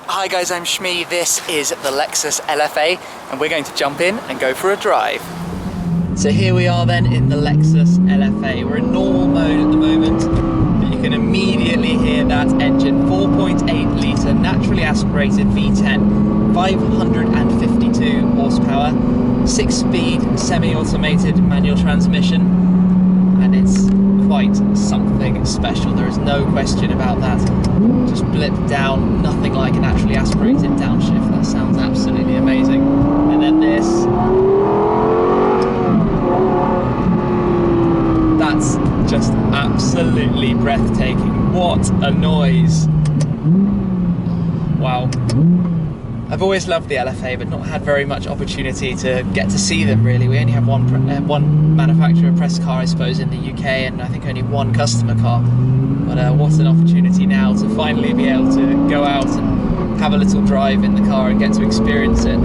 Hi guys, I'm Shmee. This is the Lexus LFA and we're going to jump in and go for a drive. So here we are then in the Lexus LFA. We're in normal mode at the moment, but you can immediately hear that engine. 4.8 litre naturally aspirated V10, 552 horsepower, 6-speed semi-automated manual transmission, and it's quite something special. There is no question about that. Just blip down, nothing like a naturally aspirated downshift. That sounds absolutely amazing. And then this. That's just absolutely breathtaking. What a noise. Wow. I've always loved the LFA, but not had very much opportunity to get to see them really. We only have one manufacturer press car, I suppose, in the UK, and I think only one customer car. But what an opportunity now to finally be able to go out and have a little drive in the car and get to experience it.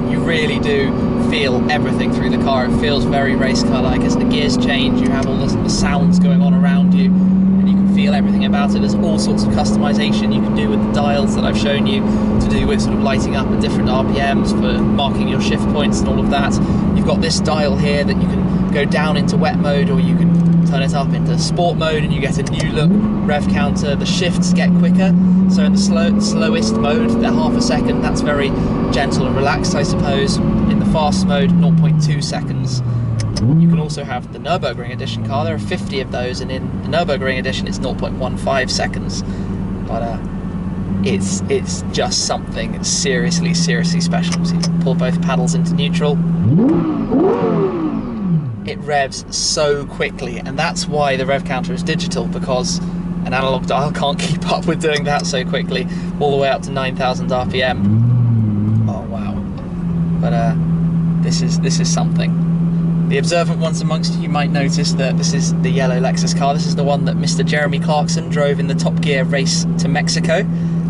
You really do feel everything through the car. It feels very race car-like. As the gears change, you have all the sounds going on around you, and you can feel everything about it. There's all sorts of customization you can do with the dials that I've shown you, to do with sort of lighting up at different RPMs for marking your shift points and all of that. You've got this dial here that you can go down into wet mode, or you can turn it up into sport mode and you get a new look rev counter. The shifts get quicker, so in the slowest mode, they're half a second. That's very gentle and relaxed, I suppose. In the fast mode, 0.2 seconds. You can also have the Nürburgring edition car. There are 50 of those, and in the Nürburgring edition it's 0.15 seconds. But it's just something seriously special. So you can pull both paddles into neutral. It revs so quickly, and that's why the rev counter is digital, because an analog dial can't keep up with doing that so quickly, all the way up to 9,000 RPM. Oh wow. But this is something. The observant ones amongst you might notice that this is the yellow Lexus car. This is the one that Mr. Jeremy Clarkson drove in the Top Gear race to Mexico.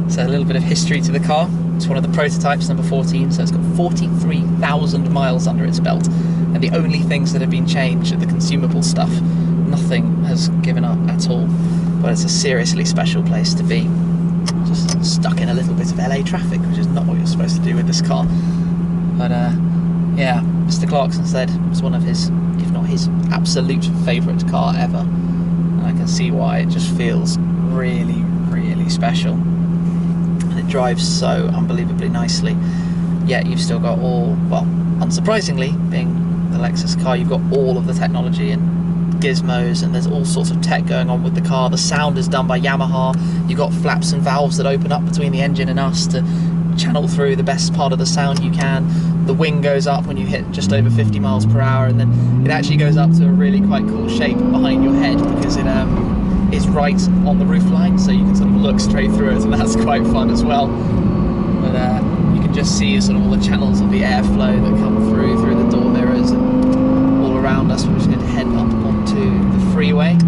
So a little bit of history to the car. It's one of the prototypes, number 14, so it's got 43,000 miles under its belt. And the only things that have been changed are the consumable stuff. Nothing has given up at all. But it's a seriously special place to be. Just stuck in a little bit of LA traffic, which is not what you're supposed to do with this car. But yeah, Mr. Clarkson said it was one of his, if not his, absolute favourite car ever. And I can see why. It just feels really special. And it drives so unbelievably nicely. Yet you've still got all, well, unsurprisingly, being the Lexus car, you've got all of the technology and gizmos, and there's all sorts of tech going on with the car. The sound is done by Yamaha. You've got flaps and valves that open up between the engine and us to channel through the best part of the sound you can. The wing goes up when you hit just over 50 miles per hour, and then it actually goes up to a really quite cool shape behind your head, because it is right on the roofline, so you can sort of look straight through it, and that's quite fun as well. But you can just see sort of all the channels of the airflow that come through the door mirrors and all around us. We're just going to head up onto the freeway.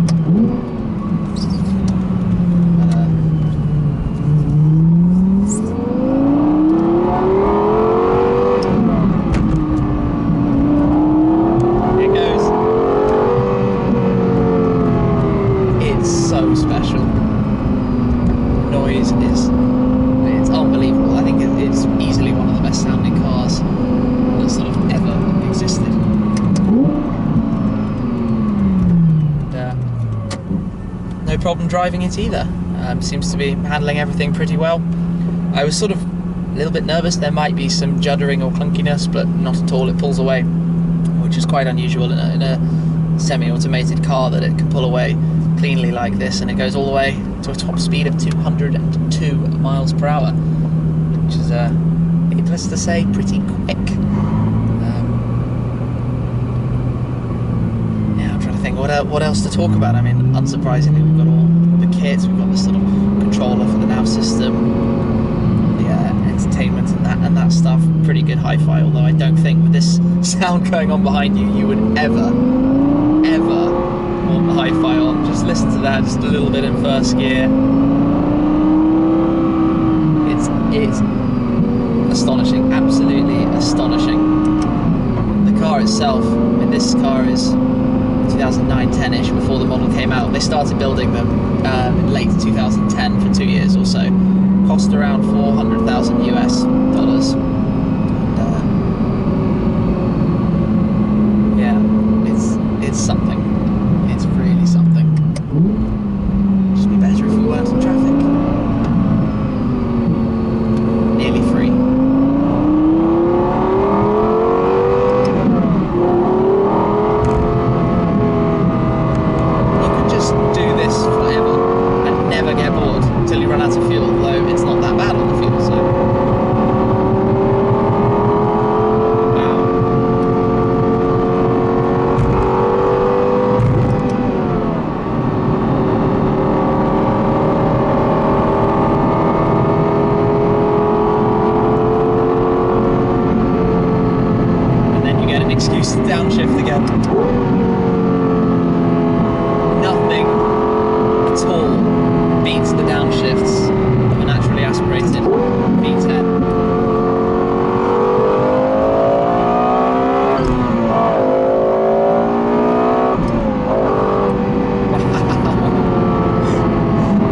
No problem driving it either. Seems to be handling everything pretty well. I was sort of a little bit nervous there might be some juddering or clunkiness, but not at all. It pulls away, which is quite unusual in a semi-automated car, that it can pull away cleanly like this, and it goes all the way to a top speed of 202 miles per hour, which is, needless to say, pretty quick. What else to talk about? I mean, unsurprisingly, we've got all the kits. We've got this sort of controller for the nav system, the entertainment and that stuff. Pretty good hi-fi, although I don't think with this sound going on behind you, you would ever want the hi-fi on. Just listen to that, just a little bit in first gear. It's astonishing, absolutely astonishing. The car itself, I mean, this car is 2009-10ish, before the model came out. They started building them in late 2010 for 2 years or so. Cost around $400,000 US. And yeah, it's something. It's really something. Just be better if we weren't in traffic. Nearly free. Until you run out of fuel, though it's not that bad on the fuel, so. Wow. And then you get an excuse to downshift again. Nothing at all beats the downshifts of a naturally aspirated V10.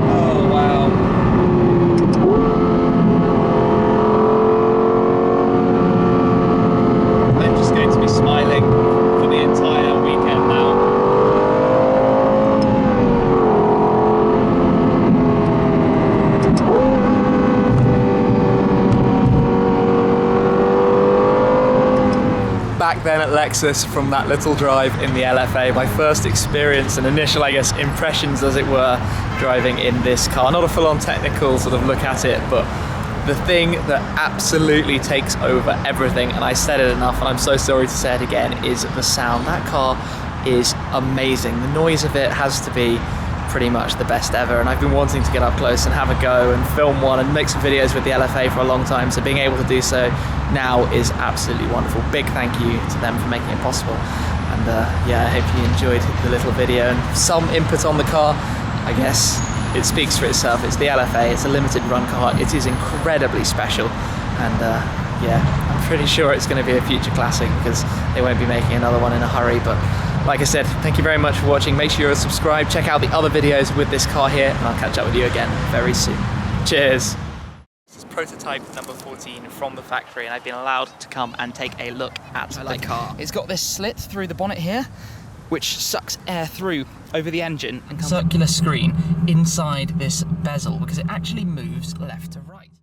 Oh wow. I'm just going to be smiling for the entire weekend now. Back then at Lexus from that little drive in the LFA, my first experience and initial, I guess, impressions as it were, driving in this car. Not a full-on technical sort of look at it, but the thing that absolutely takes over everything, and I said it enough and I'm so sorry to say it again, is the sound. That car is amazing. The noise of it has to be pretty much the best ever, and I've been wanting to get up close and have a go and film one and make some videos with the LFA for a long time, so being able to do so now is absolutely wonderful. Big thank you to them for making it possible, and yeah, I hope you enjoyed the little video and some input on the car. I guess it speaks for itself. It's the LFA, it's a limited run car, it is incredibly special, and yeah, I'm pretty sure it's going to be a future classic because they won't be making another one in a hurry. But like I said, thank you very much for watching. Make sure you're subscribed, check out the other videos with this car here, and I'll catch up with you again very soon. Cheers! This is prototype number 14 from the factory, and I've been allowed to come and take a look at the car. It's got this slit through the bonnet here, which sucks air through over the engine, and circular screen inside this bezel because it actually moves left to right.